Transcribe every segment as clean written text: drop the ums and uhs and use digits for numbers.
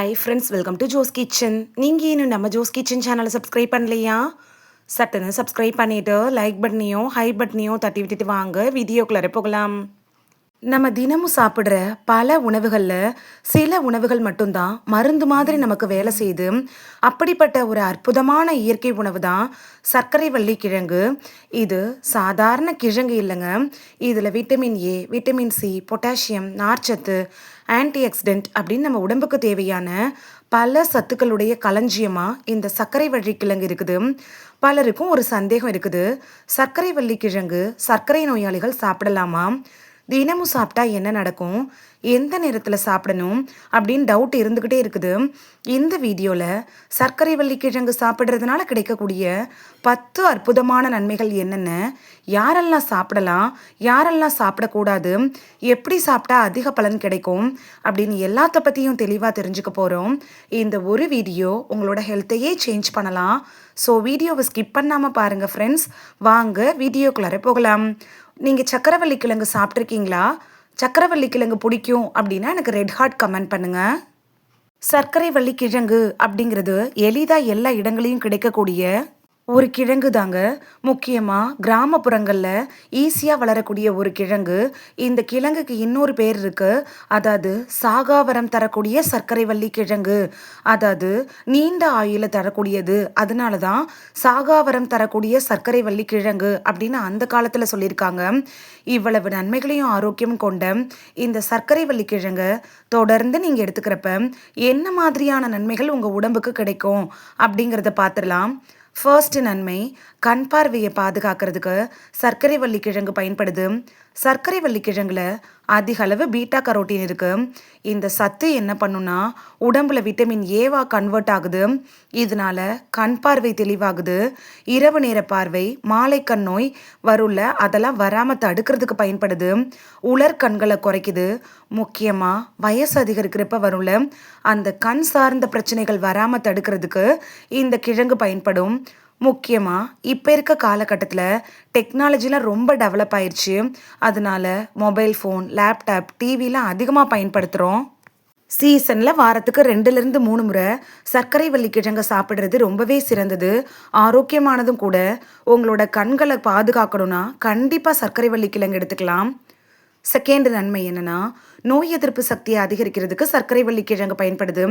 High friends, welcome to Jo's kitchen. நீங்கள் இன்னும் நம்ம ஜோஸ் கிச்சன் சேனலை சப்ஸ்கிரைப் பண்ணலையா? சட்டுன்னு சப்ஸ்கிரைப் பண்ணிவிட்டு லைக் பட்டனையும் ஹை பட்டனையும் தட்டி விட்டுட்டு வாங்க வீடியோக்குள்ளே போகலாம். நம்ம தினமும் சாப்பிட்ற பல உணவுகளில் சில உணவுகள் மட்டும்தான் மருந்து மாதிரி நமக்கு வேலை செய்யுது. அப்படிப்பட்ட ஒரு அற்புதமான இயற்கை உணவு தான் சர்க்கரை வள்ளி கிழங்கு. இது சாதாரண கிழங்கு இல்லைங்க. இதில் vitamin A, vitamin C, potassium, நார்ச்சத்து, ஆன்டி ஆக்சிடென்ட் அப்படின்னு நம்ம உடம்புக்கு தேவையான பல சத்துக்களுடைய களஞ்சியமாக இந்த சர்க்கரை வள்ளி கிழங்கு இருக்குது. பலருக்கும் ஒரு சந்தேகம் இருக்குது, சர்க்கரை வள்ளி கிழங்கு சர்க்கரை நோயாளிகள் சாப்பிடலாமா? தினமும் சாப்பிட்டா என்ன நடக்கும், எந்த நேரத்தில் சாப்பிடணும் அப்படின்னு டவுட் இருந்துக்கிட்டே இருக்குது. இந்த வீடியோவில் சர்க்கரை வள்ளி கிழங்கு சாப்பிட்றதுனால கிடைக்கக்கூடிய 10 அற்புதமான நன்மைகள் என்னென்ன, யாரெல்லாம் சாப்பிடலாம், யாரெல்லாம் சாப்பிடக்கூடாது, எப்படி சாப்பிட்டா அதிக பலன் கிடைக்கும் அப்படின்னு எல்லாத்த பற்றியும் தெளிவாக தெரிஞ்சுக்க போகிறோம். இந்த ஒரு வீடியோ உங்களோட ஹெல்த்தையே சேஞ்ச் பண்ணலாம். ஸோ வீடியோவை ஸ்கிப் பண்ணாமல் பாருங்கள் ஃப்ரெண்ட்ஸ். வாங்க வீடியோக்குள்ளார போகலாம். நீங்கள் சக்கரவள்ளி கிழங்கு சாப்பிட்ருக்கீங்களா? சக்கரவள்ளி கிழங்கு பிடிக்கும் அப்படின்னா எனக்கு ரெட் ஹார்ட் கமெண்ட் பண்ணுங்கள். சர்க்கரை வள்ளி கிழங்கு அப்படிங்கிறது எளிதாக எல்லா இடங்களையும் கிடைக்கக்கூடிய ஒரு கிழங்கு தாங்க. முக்கியமாக கிராமப்புறங்களில் ஈஸியாக வளரக்கூடிய ஒரு கிழங்கு. இந்த கிழங்குக்கு இன்னொரு பேர் இருக்குது, அதாவது சாகாவரம் தரக்கூடிய சர்க்கரை வள்ளி கிழங்கு. அதாவது நீண்ட ஆயுள தரக்கூடியது, அதனால தான் சாகாவரம் தரக்கூடிய சர்க்கரை வள்ளி கிழங்கு அப்படின்னு அந்த காலத்தில் சொல்லியிருக்காங்க. இவ்வளவு நன்மைகளையும் ஆரோக்கியமும் கொண்ட இந்த சர்க்கரை வள்ளி கிழங்கை தொடர்ந்து நீங்கள் எடுத்துக்கிறப்ப என்ன மாதிரியான நன்மைகள் உங்கள் உடம்புக்கு கிடைக்கும் அப்படிங்கிறத பார்த்துடலாம். ஃபர்ஸ்ட் நன்மை, கண் பார்வையை பாதுகாக்கிறதுக்கு சர்க்கரை வள்ளி கிழங்கு பயன்படுது. சர்க்கரை வள்ளி கிழங்குல அதிக அளவு பீட்டா கரோட்டின் இருக்கு. இந்த சத்து என்ன பண்ணுன்னா உடம்புல விட்டமின் ஏவா கன்வெர்ட் ஆகுது. இதனால கண் பார்வை தெளிவாகுது. இரவு நேர பார்வை, மாலை கண் நோய் வரும்ல, அதெல்லாம் வராமல் தடுக்கிறதுக்கு பயன்படுது. உலர் கண்களை குறைக்குது. முக்கியமாக வயசு அதிகரிக்கிறப்ப வரும்ல, அந்த கண் சார்ந்த பிரச்சனைகள் வராமல் தடுக்கிறதுக்கு இந்த கிழங்கு பயன்படும். முக்கியமாக இப்போ இருக்க காலகட்டத்தில் டெக்னாலஜிலாம் ரொம்ப டெவலப் ஆயிடுச்சு. அதனால மொபைல் ஃபோன், லேப்டாப், டிவிலாம் அதிகமாக பயன்படுத்துகிறோம். சீசனில் வாரத்துக்கு 2-3 முறை சர்க்கரை வள்ளி கிழங்கை சாப்பிட்றது ரொம்பவே சிறந்தது, ஆரோக்கியமானதும் கூட. உங்களோட கண்களை பாதுகாக்கணும்னா கண்டிப்பாக சர்க்கரை வள்ளி கிழங்கு எடுத்துக்கலாம். செகண்ட் நன்மை என்னன்னா, நோய் எதிர்ப்பு சக்தியை அதிகரிக்கிறதுக்கு சர்க்கரை வள்ளி கிழங்கு பயன்படுது.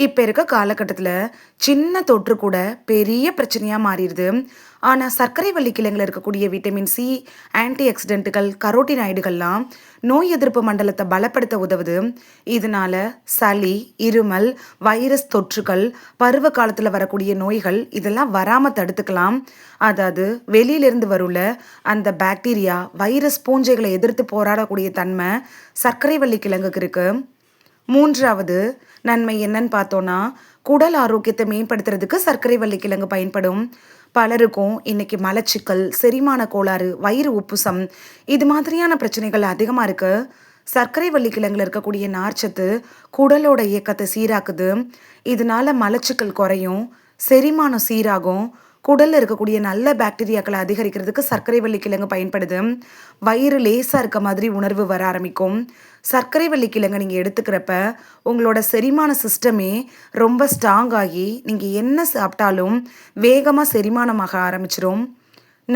இப்போ இருக்க காலகட்டத்தில் சின்ன தொற்று கூட பெரிய பிரச்சனையாக மாறிடுது. ஆனால் சர்க்கரை வள்ளி கிழங்குல இருக்கக்கூடிய விட்டமின் சி, ஆன்டி ஆக்சிடென்ட்டுகள், கரோட்டினாய்டுகள்லாம் நோய் எதிர்ப்பு மண்டலத்தை பலப்படுத்த உதவுது. இதனால சளி, இருமல், வைரஸ் தொற்றுகள், பருவ காலத்தில் வரக்கூடிய நோய்கள் இதெல்லாம் வராமல் தடுத்துக்கலாம். அதாவது வெளியிலிருந்து வரும்ல அந்த பாக்டீரியா, வைரஸ், பூஞ்சைகளை எதிர்த்து போராடக்கூடிய தன்மை சர்க்கரை வள்ளி கிழங்குக்கு இருக்கு. மூன்றாவது நன்மை என்னன்னு பார்த்தோன்னா, குடல் ஆரோக்கியத்தை மேம்படுத்துறதுக்கு சர்க்கரை வள்ளி கிழங்கு பயன்படும். பலருக்கும் இன்னைக்கு மலச்சிக்கல், செரிமான கோளாறு, வயிறு உப்புசம் இது மாதிரியான பிரச்சனைகள் அதிகமாக இருக்கு. சர்க்கரை வள்ளி கிழங்குல இருக்கக்கூடிய நார்ச்சத்து குடலோட இயக்கத்தை சீராக்குது. இதனால மலச்சிக்கல் குறையும், செரிமானம் சீராகும். குடலில் இருக்கக்கூடிய நல்ல பாக்டீரியாக்களை அதிகரிக்கிறதுக்கு சர்க்கரை வள்ளி கிழங்கு பயன்படுது. வயிறு லேசாக இருக்க மாதிரி உணர்வு வர ஆரம்பிக்கும். சர்க்கரை வள்ளி கிழங்கு நீங்கள் எடுத்துக்கிறப்ப உங்களோட செரிமான சிஸ்டமே ரொம்ப ஸ்ட்ராங் ஆகி நீங்கள் என்ன சாப்பிட்டாலும் வேகமாக செரிமானமாக ஆரம்பிச்சிடும்.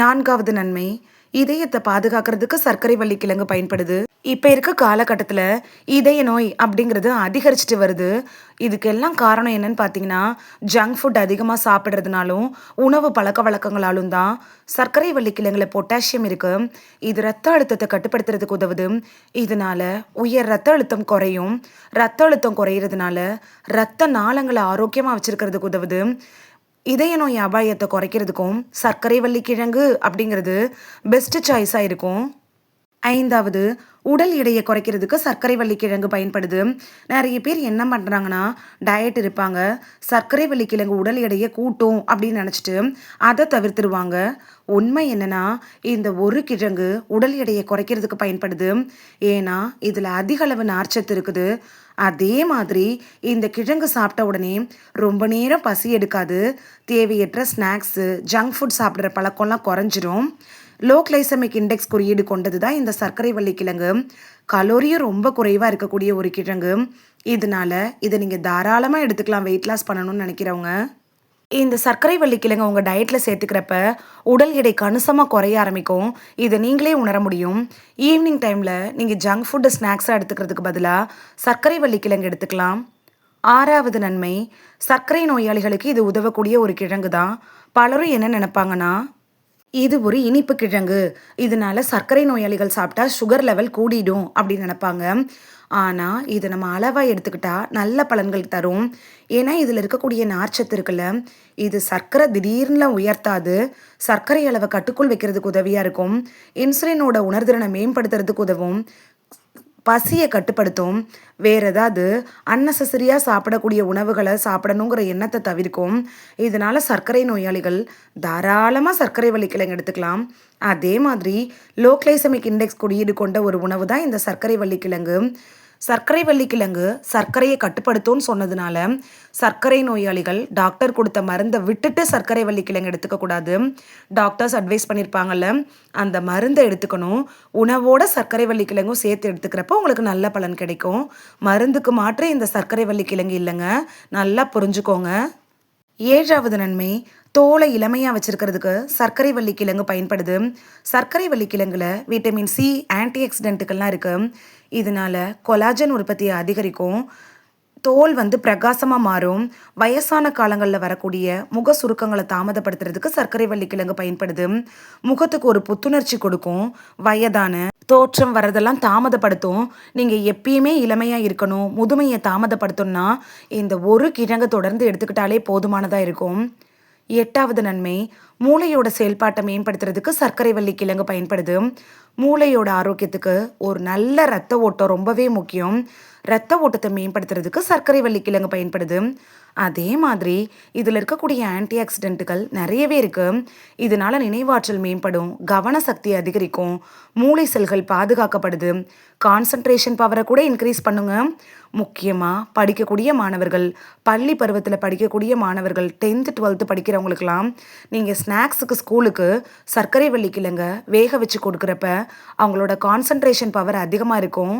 நான்காவது நன்மை, இதயத்தை பாதுகாக்கிறதுக்கு சர்க்கரை வள்ளி கிழங்கு பயன்படுது. இப்போ இருக்க காலகட்டத்தில் இதய நோய் அப்படிங்கிறது அதிகரிச்சுட்டு வருது. இதுக்கெல்லாம் காரணம் என்னன்னு பார்த்தீங்கன்னா, ஜங்க் ஃபுட் அதிகமாக சாப்பிட்றதுனாலும் உணவு பழக்க வழக்கங்களாலும் தான். சர்க்கரை வள்ளி கிழங்குல பொட்டாசியம் இருக்குது. இது ரத்த அழுத்தத்தை கட்டுப்படுத்துறதுக்கு உதவுது. இதனால உயர் ரத்த அழுத்தம் குறையும். ரத்த அழுத்தம் குறையிறதுனால ரத்த நாளங்களை ஆரோக்கியமாக வச்சிருக்கிறதுக்கு உதவுது. இதய நோய் அபாயத்தை குறைக்கிறதுக்கும் சர்க்கரை வள்ளி கிழங்கு அப்படிங்கிறது பெஸ்ட் சாய்ஸாக இருக்கும். ஐந்தாவது, உடல் எடையை குறைக்கிறதுக்கு சர்க்கரை வள்ளி கிழங்கு பயன்படுது. நிறைய பேர் என்ன பண்ணுறாங்கன்னா, டயட் இருப்பாங்க, சர்க்கரை வள்ளி கிழங்கு உடல் எடையை கூட்டும் அப்படின்னு நினச்சிட்டு அதை தவிர்த்துருவாங்க. உண்மை என்னன்னா, இந்த ஒரு கிழங்கு உடல் எடையை குறைக்கிறதுக்கு பயன்படுது. ஏன்னா இதில் அதிக அளவு நார்ச்சத்து இருக்குது. அதே மாதிரி இந்த கிழங்கு சாப்பிட்ட உடனே ரொம்ப நேரம் பசி எடுக்காது. தேவையற்ற ஸ்நாக்ஸு, ஜங்க் ஃபுட் சாப்பிட்ற பழக்கம்லாம் குறைஞ்சிரும். லோ கிளைசமிக் இண்டெக்ஸ் குறியீடு கொண்டது தான் இந்த சர்க்கரை வள்ளி கிழங்கு. கலோரியும் ரொம்ப குறைவாக இருக்கக்கூடிய ஒரு கிழங்கு. இதனால இதை நீங்கள் தாராளமாக எடுத்துக்கலாம் வெயிட் லாஸ் பண்ணணும்னு நினைக்கிறவங்க. இந்த சர்க்கரை வள்ளிக்கிழங்கு உங்கள் டயட்டில் சேர்த்துக்கிறப்ப உடல் எடை கணிசமாக குறைய ஆரம்பிக்கும். இதை நீங்களே உணர முடியும். ஈவினிங் டைமில் நீங்கள் ஜங்க் ஃபுட்டு ஸ்நாக்ஸாக எடுத்துக்கிறதுக்கு பதிலாக சர்க்கரை வள்ளிக்கிழங்கு எடுத்துக்கலாம். 6வது நன்மை, சர்க்கரை நோயாளிகளுக்கு இது உதவக்கூடிய ஒரு கிழங்கு தான். பலரும் என்ன நினைப்பாங்கன்னா, இது ஒரு இனிப்பு கிழங்கு, இதனால சர்க்கரை நோயாளிகள் சாப்பிட்டா சுகர் லெவல் கூடிடும் அப்படின்னு நினைப்பாங்க. ஆனால் இதை நம்ம அளவாக எடுத்துக்கிட்டா நல்ல பலன்கள் தரும். ஏன்னா இதில் இருக்கக்கூடிய நார்ச்சத்து இருக்குல்ல, இது சர்க்கரை திடீர்னு உயர்த்தாது, சர்க்கரை அளவை கட்டுக்குள் வைக்கிறதுக்கு உதவியாக இருக்கும். இன்சுலினோட உணர்திறனை மேம்படுத்துறதுக்கு உதவும், பசியை கட்டுப்படுத்தும், வேறு ஏதாவது அன்னெசரியாக சாப்பிடக்கூடிய உணவுகளை சாப்பிடணுங்கிற எண்ணத்தை தவிர்க்கும். இதனால் சர்க்கரை நோயாளிகள் தாராளமாக சர்க்கரை வள்ளிக்கிழங்கு எடுத்துக்கலாம். அதே மாதிரி லோ கிளைசமிக் இண்டெக்ஸ் குறியீடு கொண்ட ஒரு உணவு தான் இந்த சர்க்கரை வள்ளிக்கிழங்கு. சர்க்கரை வள்ளிக்கிழங்கு சர்க்கரையை கட்டுப்படுத்தும்னு சொன்னதுனால சர்க்கரை நோயாளிகள் டாக்டர் கொடுத்த மருந்தை விட்டுட்டு சர்க்கரை வள்ளிக்கிழங்கு எடுத்துக்கக்கூடாது. டாக்டர்ஸ் அட்வைஸ் பண்ணியிருப்பாங்கல்ல, அந்த மருந்தை எடுத்துக்கணும். உணவோட சர்க்கரை வள்ளிக்கிழங்கும் சேர்த்து எடுத்துக்கிறப்ப உங்களுக்கு நல்ல பலன் கிடைக்கும். மருந்துக்கு மாற்று இந்த சர்க்கரை வள்ளிக்கிழங்கு இல்லைங்க, நல்லா புரிஞ்சுக்கோங்க. 7வது நன்மை, தோலை இளமையாக வச்சுருக்கிறதுக்கு சர்க்கரை வள்ளிக்கிழங்கு பயன்படுது. சர்க்கரை வள்ளிக்கிழங்குல விட்டமின் சி, ஆன்டி ஆக்சிடென்ட்டுகள்லாம் இருக்குது. இதனால கொலாஜன் உற்பத்தியை அதிகரிக்கும், தோல் பிரகாசமாக மாறும். வயசான காலங்களில் வரக்கூடிய முக சுருக்கங்களை தாமதப்படுத்துறதுக்கு சர்க்கரை வள்ளிக்கிழங்கு பயன்படுது. முகத்துக்கு ஒரு புத்துணர்ச்சி கொடுக்கும், வயதான தோற்றம் வரதெல்லாம் தாமதப்படுத்தும். நீங்கள் எப்பயுமே இளமையாக இருக்கணும், முதுமையை தாமதப்படுத்தணும்னா இந்த ஒரு கிழங்கை தொடர்ந்து எடுத்துக்கிட்டாலே போதுமானதாக இருக்கும். 8வது நன்மை, மூளையோட செயல்பாட்டை மேம்படுத்துறதுக்கு சர்க்கரை வள்ளிக்கிழங்கு பயன்படுது. மூளையோட ஆரோக்கியத்துக்கு ஒரு நல்ல இரத்த ஓட்டம் ரொம்பவே முக்கியம். இரத்த ஓட்டத்தை மேம்படுத்துறதுக்கு சர்க்கரை வள்ளிக்கிழங்கு பயன்படுது. அதே மாதிரி இதில் இருக்கக்கூடிய ஆன்டி ஆக்சிடென்ட்டுகள் நிறையவே இருக்குது. இதனால நினைவாற்றல் மேம்படும், கவன சக்தி அதிகரிக்கும், மூளை செல்கள் பாதுகாக்கப்படுது, கான்சன்ட்ரேஷன் பவரை கூட இன்க்ரீஸ் பண்ணுங்க. முக்கியமாக படிக்கக்கூடிய மாணவர்கள், பள்ளி பருவத்தில் படிக்கக்கூடிய மாணவர்கள், 10th 12th படிக்கிறவங்களுக்கெல்லாம் நீங்கள் ஸ்நாக்ஸுக்கு ஸ்கூலுக்கு சர்க்கரை வள்ளிக்கிழங்க வேக வச்சு கொடுக்குறப்ப அவங்களோட கான்சன்ட்ரேஷன் பவர் அதிகமாக இருக்கும்,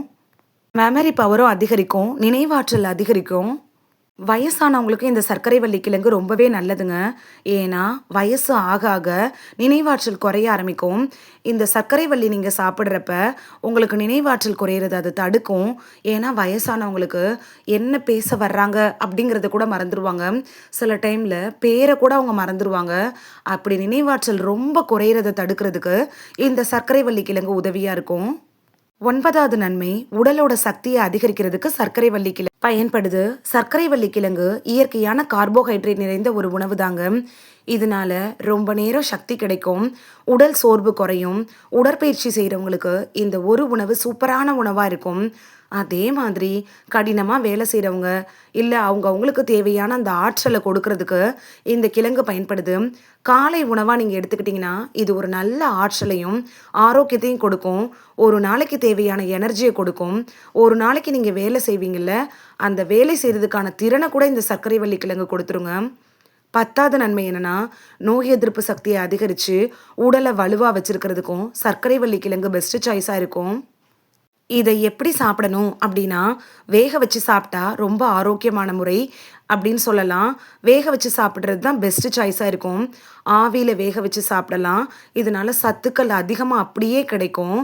மெமரி பவரும் அதிகரிக்கும், நினைவாற்றல் அதிகரிக்கும். வயசானவங்களுக்கு இந்த சர்க்கரை வள்ளிக்கிழங்கு ரொம்பவே நல்லதுங்க. ஏன்னா வயசு ஆக ஆக நினைவாற்றல் குறைய ஆரம்பிக்கும். இந்த சர்க்கரை வள்ளி நீங்கள் சாப்பிட்றப்ப உங்களுக்கு நினைவாற்றல் குறையிறது அது தடுக்கும். ஏன்னா வயசானவங்களுக்கு என்ன பேச வர்றாங்க அப்படிங்கிறத கூட மறந்துடுவாங்க. சில டைமில் பேரை கூட அவங்க மறந்துடுவாங்க. அப்படி நினைவாற்றல் ரொம்ப குறையிறதை தடுக்கிறதுக்கு இந்த சர்க்கரை வள்ளிக்கிழங்கு உதவியாக இருக்கும். 9வது நன்மை, உடலோட சக்தியை அதிகரிக்கிறதுக்கு சர்க்கரை வள்ளிக்கிழங்கு பயன்படுது. சர்க்கரை வள்ளிக்கிழங்கு இயற்கையான கார்போஹைட்ரேட் நிறைந்த ஒரு உணவு தாங்க. இதனால ரொம்ப நேரம் சக்தி கிடைக்கும், உடல் சோர்வு குறையும். உடற்பயிற்சி செய்கிறவங்களுக்கு இந்த ஒரு உணவு சூப்பரான உணவாக இருக்கும். அதே மாதிரி கடினமாக வேலை செய்கிறவங்க இல்லை அவங்களுக்கு தேவையான அந்த ஆற்றலை கொடுக்கறதுக்கு இந்த கிழங்கு பயன்படுது. காலை உணவாக நீங்கள் எடுத்துக்கிட்டிங்கன்னா இது ஒரு நல்ல ஆற்றலையும் ஆரோக்கியத்தையும் கொடுக்கும். ஒரு நாளைக்கு தேவையான எனர்ஜியை கொடுக்கும். ஒரு நாளைக்கு நீங்கள் வேலை செய்வீங்கள்ல, அந்த வேலை செய்கிறதுக்கான திறனை கூட இந்த சர்க்கரை வள்ளிக்கிழங்கு கொடுத்துருங்க. 10வது நன்மை என்னன்னா, நோய் எதிர்ப்பு சக்தியை அதிகரித்து உடலை வலுவாக வச்சுருக்கிறதுக்கும் சர்க்கரை வள்ளிக்கிழங்கு பெஸ்ட்டு சாய்ஸாக இருக்கும். இதை எப்படி சாப்பிடணும் அப்படின்னா, வேக வச்சு சாப்பிட்டா ரொம்ப ஆரோக்கியமான முறை அப்படின்னு சொல்லலாம். வேக வச்சு சாப்பிட்றது தான் பெஸ்ட்டு சாய்ஸாக இருக்கும். ஆவியில் வேக வச்சு சாப்பிடலாம். இதனால சத்துக்கள் அதிகமாக அப்படியே கிடைக்கும்.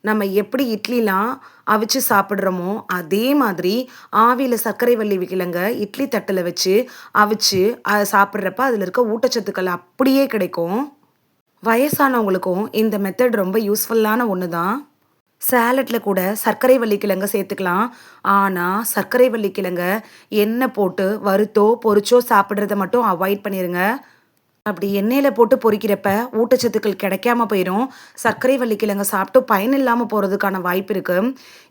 நம்ம எப்படி இட்லிலாம் அவிச்சு சாப்பிட்றோமோ அதே மாதிரி ஆவியில் சர்க்கரை வள்ளி கிழங்க இட்லி தட்டில் வச்சு அவிச்சு அதை சாப்பிட்றப்ப அதில் இருக்க ஊட்டச்சத்துக்கள் அப்படியே கிடைக்கும். வயசானவங்களுக்கும் இந்த மெத்தட் ரொம்ப யூஸ்ஃபுல்லான ஒன்று தான். சேலட்டில் கூட சர்க்கரை வள்ளிக்கிழங்க சேர்த்துக்கலாம். ஆனால் சர்க்கரை வள்ளிக்கிழங்க எண்ணெய் போட்டு வறுத்தோ பொரிச்சோ சாப்பிட்றத மட்டும் அவாய்ட் பண்ணிடுங்க. அப்படி எண்ணெயில் போட்டு பொரிக்கிறப்ப ஊட்டச்சத்துக்கள் கிடைக்காம போயிடும். சர்க்கரை வள்ளிக்கிழங்க சாப்பிட்டு பயன் இல்லாமல் போகிறதுக்கான வாய்ப்பு இருக்குது.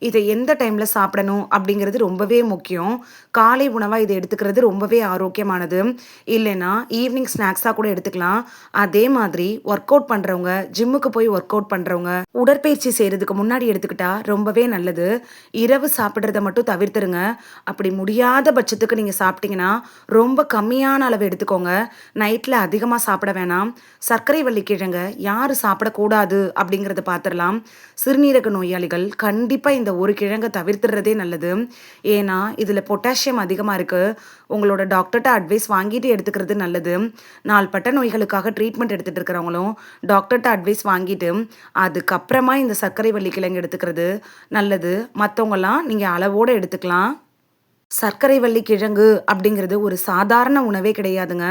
இதை எந்த டைமில் சாப்பிடணும் அப்படிங்கிறது ரொம்பவே முக்கியம். காலை உணவாக இதை எடுத்துக்கிறது ரொம்பவே ஆரோக்கியமானது. இல்லைன்னா ஈவினிங் ஸ்நாக்ஸாக கூட எடுத்துக்கலாம். அதே மாதிரி ஒர்க் அவுட் பண்ணுறவங்க, ஜிம்முக்கு போய் ஒர்க் அவுட் பண்ணுறவங்க உடற்பயிற்சி செய்கிறதுக்கு முன்னாடி எடுத்துக்கிட்டா ரொம்பவே நல்லது. இரவு சாப்பிட்றத மட்டும் தவிர்த்துருங்க. அப்படி முடியாத பட்சத்துக்கு நீங்கள் சாப்பிட்டீங்கன்னா ரொம்ப கம்மியான அளவு எடுத்துக்கோங்க. நைட்டில் அதிகமாக அதிகமாக சாப்பிட வேணாம். சர்க்கரை வள்ளி கிழங்க யார் சாப்பிடக்கூடாது அப்படிங்கிறத பார்த்துடலாம். சிறுநீரக நோயாளிகள் கண்டிப்பாக இந்த ஒரு கிழங்கை தவிர்த்துறதே நல்லது. ஏன்னா இதில் பொட்டாசியம் அதிகமாக இருக்குது. உங்களோட டாக்டர்கிட்ட அட்வைஸ் வாங்கிட்டு எடுத்துக்கிறது நல்லது. நாள்பட்ட நோய்களுக்காக ட்ரீட்மெண்ட் எடுத்துகிட்டு இருக்கிறவங்களும் டாக்டர்கிட்ட அட்வைஸ் வாங்கிட்டு அதுக்கப்புறமா இந்த சர்க்கரை வள்ளி கிழங்கு எடுத்துக்கிறது நல்லது. மற்றவங்கலாம் நீங்கள் அளவோடு எடுத்துக்கலாம். சர்க்கரை வள்ளி கிழங்கு அப்படிங்கிறது ஒரு சாதாரண உணவே கிடையாதுங்க.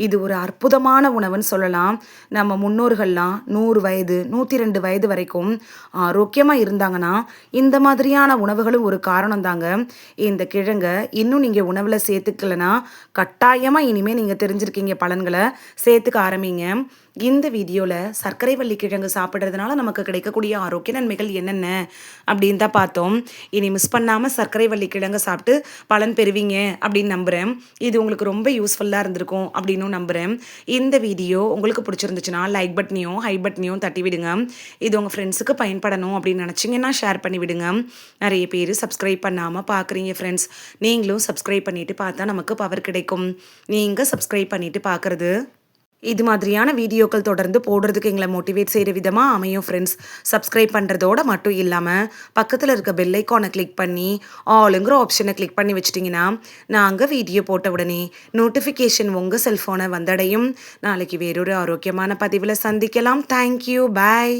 இது ஒரு அற்புதமான உணவுன்னு சொல்லலாம். நம்ம முன்னோர்கள்லாம் 100 வயது 102 வயது வரைக்கும் ஆரோக்கியமாக இருந்தாங்கன்னா இந்த மாதிரியான உணவுகளும் ஒரு காரணம் தாங்க. இந்த கிழங்கை இன்னும் நீங்கள் உணவில் சேர்த்துக்கலனா கட்டாயமாக இனிமேல் நீங்கள் தெரிஞ்சிருக்கீங்க பலன்களை சேர்த்துக்க ஆரம்பிங்க. இந்த வீடியோவில் சர்க்கரை வள்ளி கிழங்கு சாப்பிட்றதுனால நமக்கு கிடைக்கக்கூடிய ஆரோக்கிய நன்மைகள் என்னென்ன அப்படின்னு தான் பார்த்தோம். இனி மிஸ் பண்ணாமல் சர்க்கரை வள்ளி கிழங்கு சாப்பிட்டு பலன் பெறுவீங்க அப்படின்னு நம்புகிறேன். இது உங்களுக்கு ரொம்ப யூஸ்ஃபுல்லாக இருந்திருக்கும் அப்படின்னும் நம்புகிறேன். இந்த வீடியோ உங்களுக்கு பிடிச்சிருந்துச்சுன்னா லைக் பட்டனையும் ஹை பட்டனையும் தட்டி விடுங்க. இது உங்கள் ஃப்ரெண்ட்ஸுக்கு பயன்படணும் அப்படின்னு நினச்சிங்கன்னா ஷேர் பண்ணி விடுங்க. நிறைய பேர் சப்ஸ்கிரைப் பண்ணாமல் பார்க்குறீங்க ஃப்ரெண்ட்ஸ். நீங்களும் சப்ஸ்கிரைப் பண்ணிவிட்டு பார்த்தா நமக்கு பவர் கிடைக்கும். நீங்கள் சப்ஸ்கிரைப் பண்ணிவிட்டு பார்க்குறது இது மாதிரியான வீடியோக்கள் தொடர்ந்து போடுறதுக்கு எங்களை மோட்டிவேட் செய்கிற விதமாக அமையும் ஃப்ரெண்ட்ஸ். சப்ஸ்கிரைப் பண்ணுறதோட மட்டும் இல்லாமல் பக்கத்தில் இருக்க பெல் ஐக்கானை கிளிக் பண்ணி ஆளுங்கிற ஆப்ஷனை கிளிக் பண்ணி வச்சிட்டிங்கன்னா நாங்கள் வீடியோ போட்ட உடனே நோட்டிஃபிகேஷன் உங்கள் செல்ஃபோனை வந்தடையும். நாளைக்கு வேறொரு ஆரோக்கியமான பதிவில் சந்திக்கலாம். தேங்க்யூ. பாய்.